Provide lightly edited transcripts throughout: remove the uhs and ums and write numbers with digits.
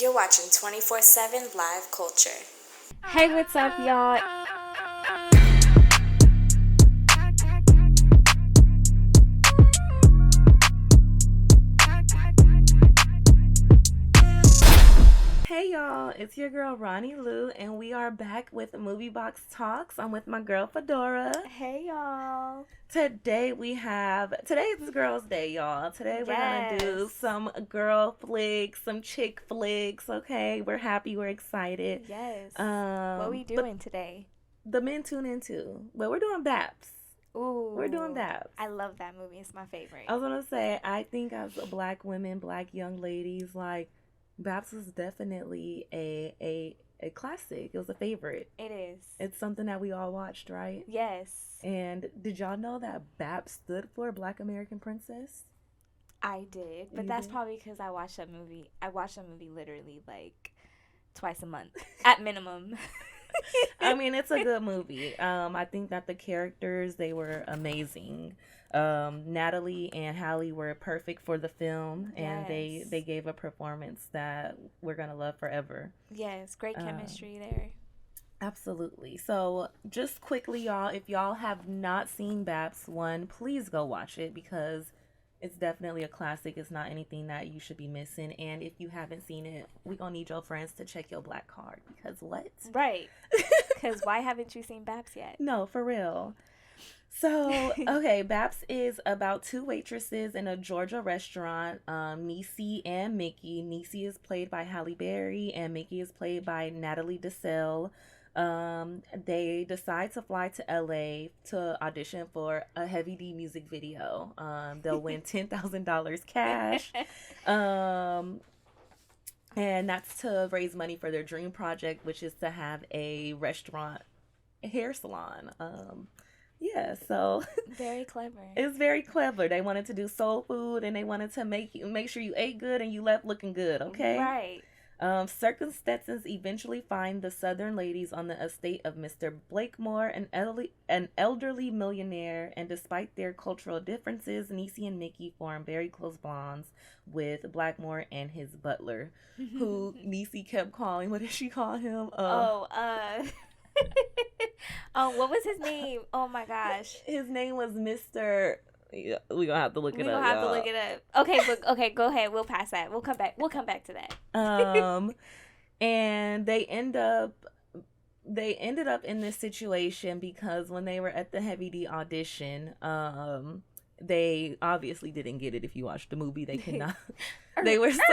You're watching 24/7 Live Culture. Hey, what's up, y'all? Hey, y'all, it's your girl Rhanni Lew, and we are back with BoomBox Talks. I'm with my girl Phedora. Hey, y'all. Today's Girls' Day, y'all. Today we're gonna do some girl flicks, some chick flicks, okay? We're happy, we're excited. Yes. What are we doing today? The men tune into. But we're doing B.A.P.S. Ooh. We're doing B.A.P.S. I love that movie. It's my favorite. I was gonna say, I think as black women, black young ladies, like, B.A.P.S. is definitely a classic. It was a favorite. It is. It's something that we all watched, right? Yes. And did y'all know that B.A.P.S. stood for Black American Princess? I did, but that's probably because I watched that movie. I watched that movie literally like twice a month at minimum. I mean, it's a good movie. I think that the characters, they were amazing. Natalie and Halle were perfect for the film, and they gave a performance that we're gonna love forever. Yes, great chemistry there. Absolutely. So just quickly, y'all, if y'all have not seen B.A.P.S. 1, please go watch it because it's definitely a classic. It's not anything that you should be missing. And if you haven't seen it, we're gonna need your friends to check your black card because what? Right. Because why haven't you seen B.A.P.S. yet? No, for real. So, okay, B.A.P.S. is about two waitresses in a Georgia restaurant, Niecy and Mickey. Niecy is played by Halle Berry, and Mickey is played by Natalie Desselle. They decide to fly to LA to audition for a Heavy D music video. They'll win $10,000 cash. And that's to raise money for their dream project, which is to have a restaurant hair salon. Yeah, so very clever. It's very clever. They wanted to do soul food, and they wanted to make sure you ate good and you left looking good. Okay, right. Circumstances eventually find the Southern ladies on the estate of Mr. Blakemore, an elderly millionaire, and despite their cultural differences, Niecy and Mickey form very close bonds with Blackmore and his butler, who Niecy kept calling. What did she call him? What was his name? Oh my gosh. His name was Mr. Yeah, we're gonna have to look it up. We're gonna have to look it up. Okay, go ahead. We'll pass that. We'll come back to that. And they ended up in this situation because when they were at the Heavy D audition, they obviously didn't get it. If you watched the movie, they could not. They were so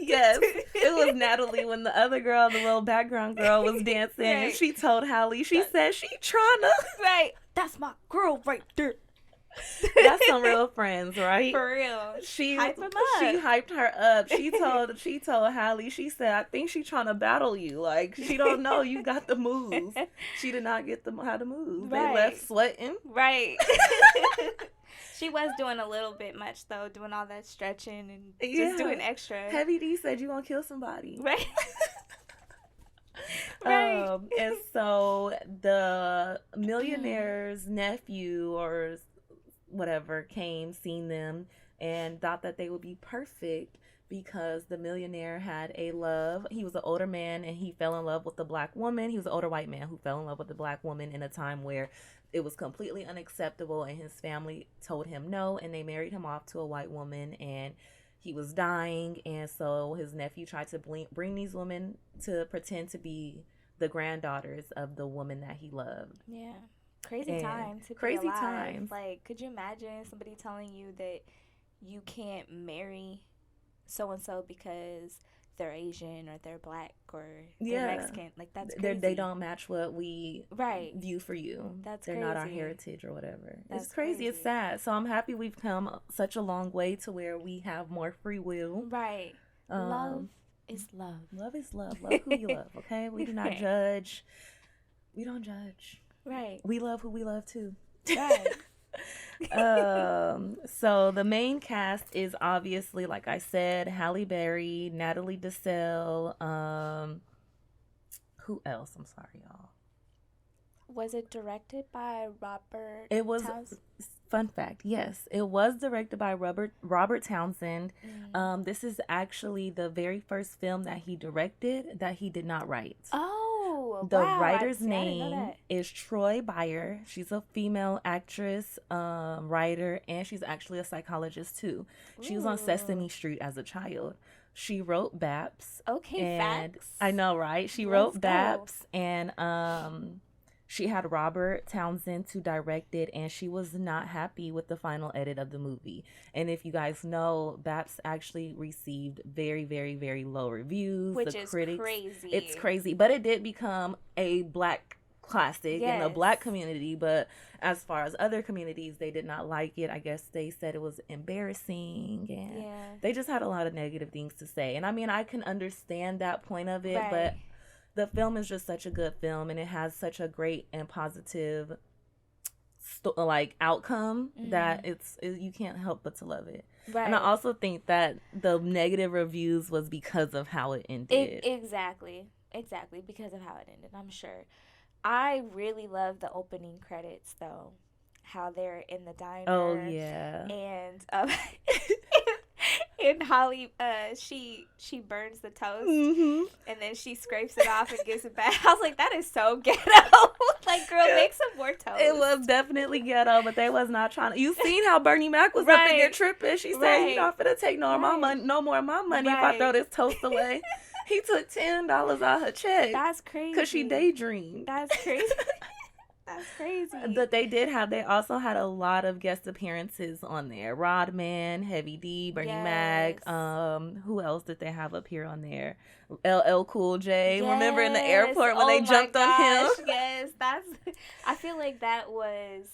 yes, it was Natalie when the other girl, the little background girl, was dancing, right. And she told Halle, she said she tryna. Right, that's my girl right there. That's some real friends, right? For real. She hyped them up. She hyped her up. She told Halle, she said, I think she trying to battle you. Like, she don't know you got the moves. She did not get how to move. Right. They left sweating. Right. She was doing a little bit much, though, doing all that stretching and just doing extra. Heavy D said you gonna kill somebody. Right. Right. And so the millionaire's nephew or whatever seen them, and thought that they would be perfect because the millionaire had a love. He was an older man, and he fell in love with the black woman. He was an older white man who fell in love with the black woman in a time where it was completely unacceptable, and his family told him no, and they married him off to a white woman, and he was dying, and so his nephew tried to bring these women to pretend to be the granddaughters of the woman that he loved. Yeah. Crazy time to be alive. Times. Like, could you imagine somebody telling you that you can't marry so-and-so because they're Asian or they're black or they're Mexican? Like, that's crazy. They don't match what we view for you. They're not our heritage or whatever. It's crazy. It's sad. So I'm happy we've come such a long way to where we have more free will. Right. Love is love. Love is love. Love who you love, okay? We do not judge. We don't judge. Right. We love who we love too. Right. So the main cast is obviously, like I said, Halle Berry, Natalie Desselle, who else? I'm sorry, y'all. Was it directed by Robert? It was Fun fact, yes, it was directed by Robert Townsend. This is actually the very first film that he directed that he did not write. Oh, the wow. writer's name is Troy Beyer. She's a female actress, writer, and she's actually a psychologist too. She was on Sesame Street as a child. She wrote B.A.P.S. Okay, facts. I know, right? She wrote B.A.P.S. and she had Robert Townsend to direct it, and she was not happy with the final edit of the movie. And if you guys know, B.A.P.S. actually received very, very, very low reviews. Which is crazy. It's crazy. But it did become a Black classic in the Black community. But as far as other communities, they did not like it. I guess they said it was embarrassing. And they just had a lot of negative things to say. And I mean, I can understand that point of it, but the film is just such a good film, and it has such a great and positive outcome that you can't help but to love it. Right. And I also think that the negative reviews was because of how it ended. Exactly, because of how it ended, I'm sure. I really love the opening credits, though. How they're in the diner. Oh, yeah. And and Halle, she burns the toast, and then she scrapes it off and gives it back. I was like, that is so ghetto. Like, girl, make some more toast. It was definitely ghetto, but they was not trying to. You seen how Bernie Mac was up in there tripping? She said, "You're not finna take no more of my money if I throw this toast away." He took $10 out her check. That's crazy. Because she daydreamed. That's crazy. That's crazy. But they also had a lot of guest appearances on there. Rodman, Heavy D, Bernie Mac. Who else did they have up here on there? LL Cool J. Yes. Remember in the airport when they jumped on him? Yes, I feel like that was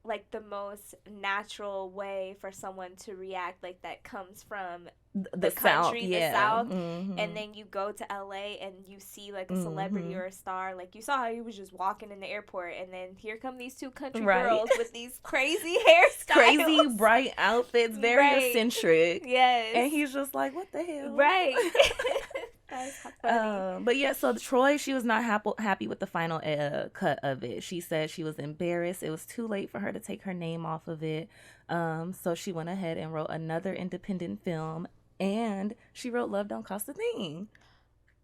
like the most natural way for someone to react, like that comes from the country, the South, and then you go to LA and you see like a celebrity or a star, like you saw how he was just walking in the airport, and then here come these two country girls with these crazy hairstyles, crazy bright outfits, very eccentric. Yes, and he's just like, what the hell, right? That's funny. But yeah, so Troy, she was not happy with the final cut of it. She said she was embarrassed. It was too late for her to take her name off of it. So she went ahead and wrote another independent film, and she wrote Love Don't Cost a Thing.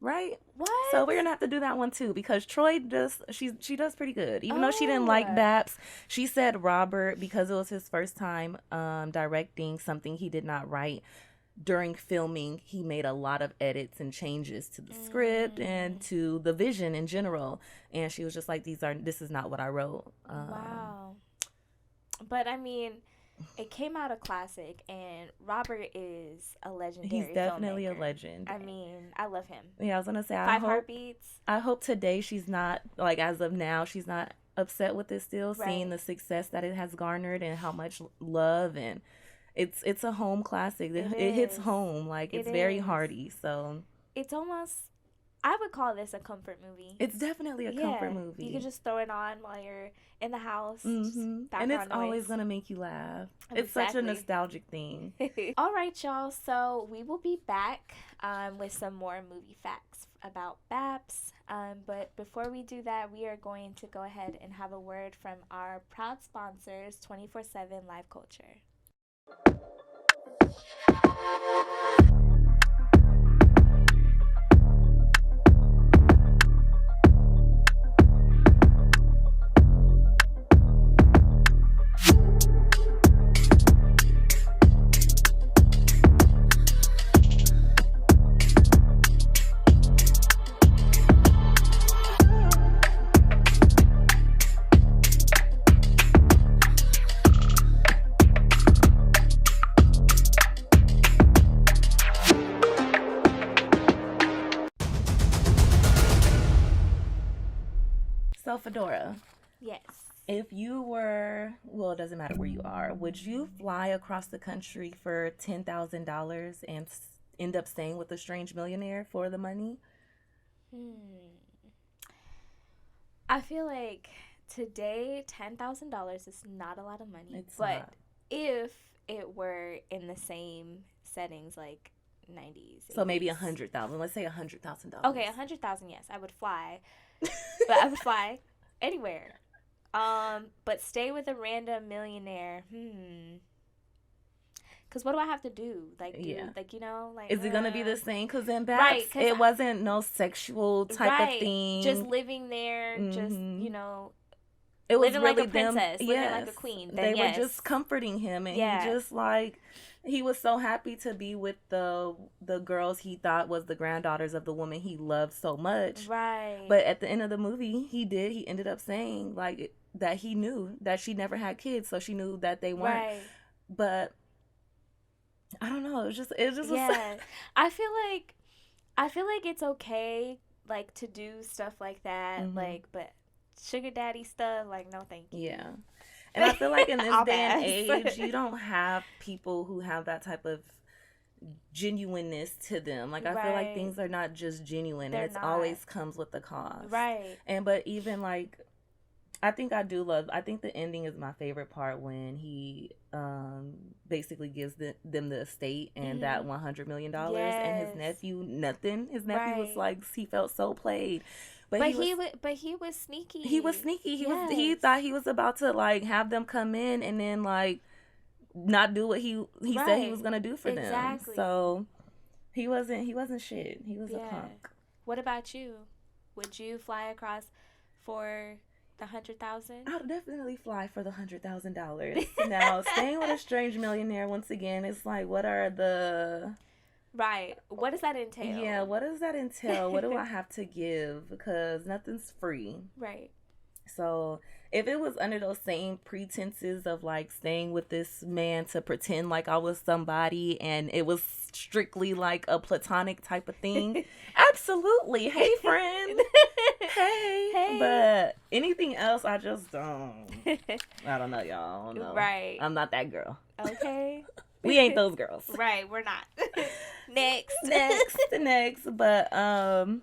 Right? What? So we're gonna have to do that one too, because Troy she does pretty good. Even though she didn't like B.A.P.S, she said Robert, because it was his first time directing something he did not write. During filming, he made a lot of edits and changes to the script and to the vision in general. And she was just like, this is not what I wrote. Wow. But I mean, it came out a classic, and Robert is a legendary He's definitely filmmaker. A legend. I mean, I love him. Yeah, I was gonna say, Five Heartbeats. I hope today she's not, like, as of now, she's not upset with it still, seeing the success that it has garnered and how much love, and it's a home classic. It hits home. Like, it's very hearty. So it's almost, I would call this a comfort movie. It's definitely a comfort movie. You can just throw it on while you're in the house. And it's always going to make you laugh. Exactly. It's such a nostalgic thing. All right, y'all. So we will be back with some more movie facts about B.A.P.S. But before we do that, we are going to go ahead and have a word from our proud sponsors, 24/7 Live Culture. So, Phedora. Yes. If you were, well, it doesn't matter where you are, would you fly across the country for $10,000 and end up staying with a strange millionaire for the money? I feel like today $10,000 is not a lot of money. It's but not. If it were in the same settings, like 90s. So 80s. Maybe $100,000. Let's say $100,000. Okay, $100,000. Yes, I would fly. But I would fly anywhere. But stay with a random millionaire. Because what do I have to do? Like, is it gonna be the same? Because in B.A.P.S, it wasn't no sexual type of thing. Just living there, just it was living really like a princess, living like a queen. Then they were just comforting him, and he just he was so happy to be with the girls he thought was the granddaughters of the woman he loved so much. Right. But at the end of the movie, he ended up saying that he knew that she never had kids, so she knew that they weren't. Right. But I don't know. It just was I feel like it's okay, like, to do stuff like that, like, but sugar daddy stuff, like, no thank you. Yeah. And I feel like in this day and age, you don't have people who have that type of genuineness to them. Like, I feel like things are not just genuine. It always comes with the cost. Right. But even, like, I think the ending is my favorite part, when he basically gives them the estate and that $100 million, and his nephew, nothing. His nephew was like, he felt so played. But he was sneaky. He was sneaky. He thought he was about to, like, have them come in and then, like, not do what he said he was gonna do for them. So he wasn't shit. He was a punk. What about you? Would you fly across for the $100,000? I'll definitely fly for the $100,000. Now, staying with a strange millionaire, once again, it's like, what are the... Right. What does that entail? Yeah, what does that entail? What do I have to give? Because nothing's free. Right. So if it was under those same pretenses of, like, staying with this man to pretend like I was somebody, and it was strictly like a platonic type of thing, absolutely. Hey, friend. Hey. But anything else, I just don't. I don't know, y'all. I don't know. Right. I'm not that girl. Okay. We ain't those girls. Right, we're not. Next. But I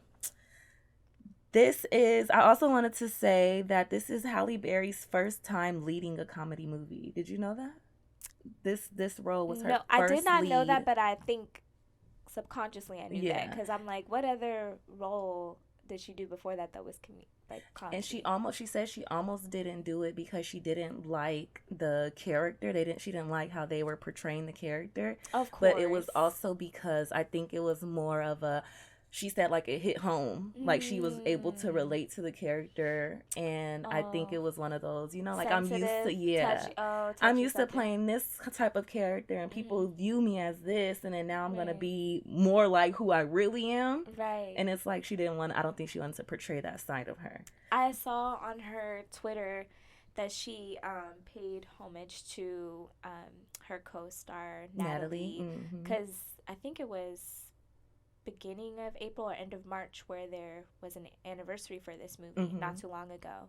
also wanted to say that this is Halle Berry's first time leading a comedy movie. Did you know that? This role was her first I did not know lead. that, but I think subconsciously I knew that, because I'm like, what other role did she do before that was comedy? And she said she almost didn't do it because she didn't like the character. She didn't like how they were portraying the character. Of course. But it was also because I think it was more of a, she said, like, it hit home. Like, she was able to relate to the character, and I think it was one of those, like, sensitive, I'm used to playing this type of character, and people view me as this, and then now I'm gonna be more like who I really am. Right. And it's like, I don't think she wanted to portray that side of her. I saw on her Twitter that she paid homage to her co-star Natalie, because I think it was beginning of April or end of March where there was an anniversary for this movie not too long ago.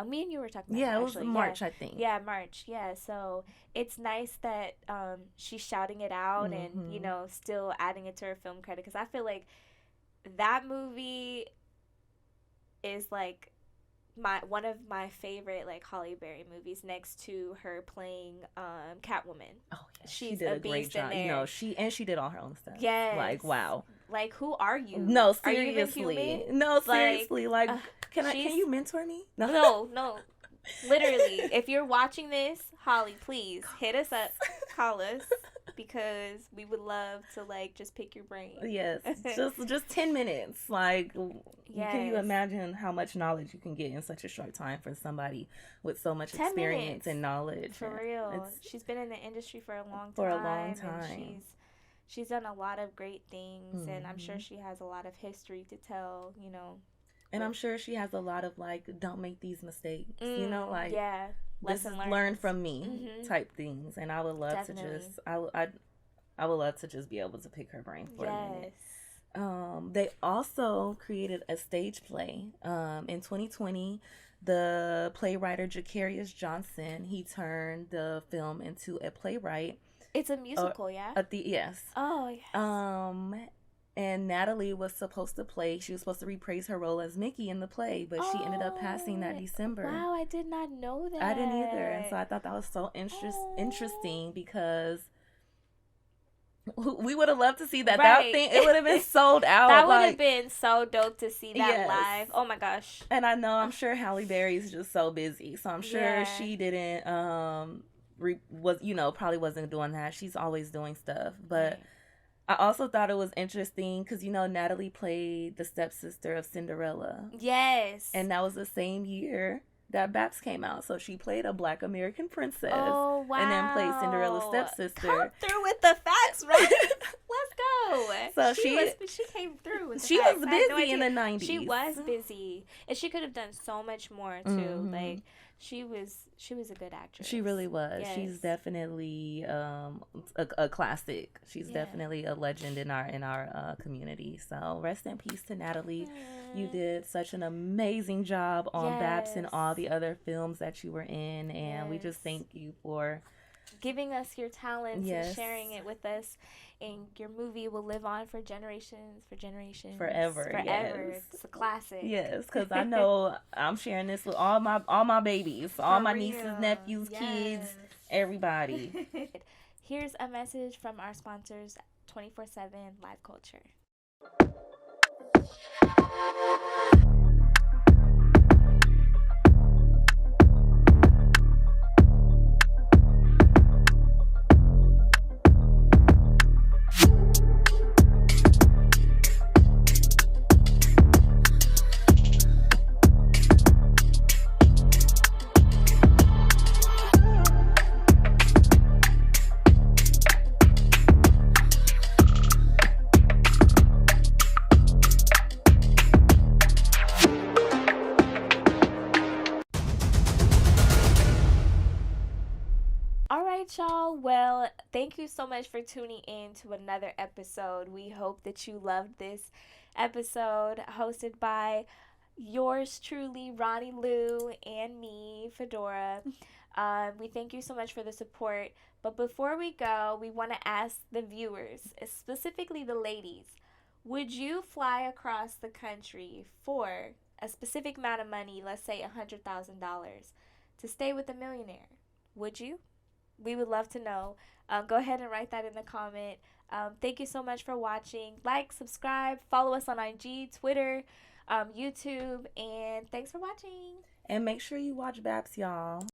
Me and you were talking about that, it was March, I think. Yeah, March. Yeah, so it's nice that she's shouting it out and, still adding it to her film credit, because I feel like that movie is, like, one of my favorite, like, Halle Berry movies, next to her playing Catwoman. Oh yeah, she did a great job. She did all her own stuff. Yes. Like, wow. Like, who are you? No, seriously. No, seriously. Like, can you mentor me? No. Literally, if you're watching this, Holly, please hit us up, call us, because we would love to, like, just pick your brain. Yes, just 10 minutes. Like, can you imagine how much knowledge you can get in such a short time for somebody with so much experience and knowledge? For real. She's been in the industry for a long time. And she's done a lot of great things, and I'm sure she has a lot of history to tell, And I'm sure she has a lot of, like, don't make these mistakes, like, lesson learn from me type things. And I would love to just, I would love to just be able to pick her brain for a minute. They also created a stage play. In 2020, the playwright Jacarius Johnson, he turned the film into a playwright. It's a musical, yeah? Yes. Oh, yes. And Natalie was supposed to she was supposed to reprise her role as Mickey in the play, but she ended up passing that December. Wow, I did not know that. I didn't either. And so I thought that was so interesting, because We would have loved to see that. Right. That thing, it would have been sold out. That would have been so dope to see that yes. live. Oh my gosh. And I'm sure Halle Berry's just so busy, so I'm sure she didn't probably wasn't doing that. She's always doing stuff, but I also thought it was interesting because Natalie played the stepsister of Cinderella. Yes. And that was the same year that B.A.P.S came out, so she played a Black American princess. Oh wow! And then played Cinderella's stepsister. Come through with the facts, right? Let's go. So she came through with the she facts. was busy in the 90s. She was busy, and she could have done so much more too. Mm-hmm. Like she was a good actress. She really was. Yes. She's definitely a classic. She's definitely a legend in our community. So rest in peace to Natalie. You did such an amazing job on B.A.P.S and all the other films that you were in, and we just thank you for giving us your talents and sharing it with us. And your movie will live on for generations, forever. Yes. It's a classic. Yes, because I know I'm sharing this with all my babies, all my nieces, nephews, kids, everybody. Here's a message from our sponsors, 24/7 Live Culture. Y'all, well, thank you so much for tuning in to another episode. We hope that you loved this episode, hosted by yours truly, Rhanni Lew, and me, Phedora. We thank you so much for the support. But before we go, we want to ask the viewers, specifically the ladies, would you fly across the country for a specific amount of money, let's say $100,000, to stay with a millionaire? Would you? We would love to know. Go ahead and write that in the comment. Thank you so much for watching. Like, subscribe, follow us on IG, Twitter, YouTube, and thanks for watching. And make sure you watch B.A.P.S, y'all.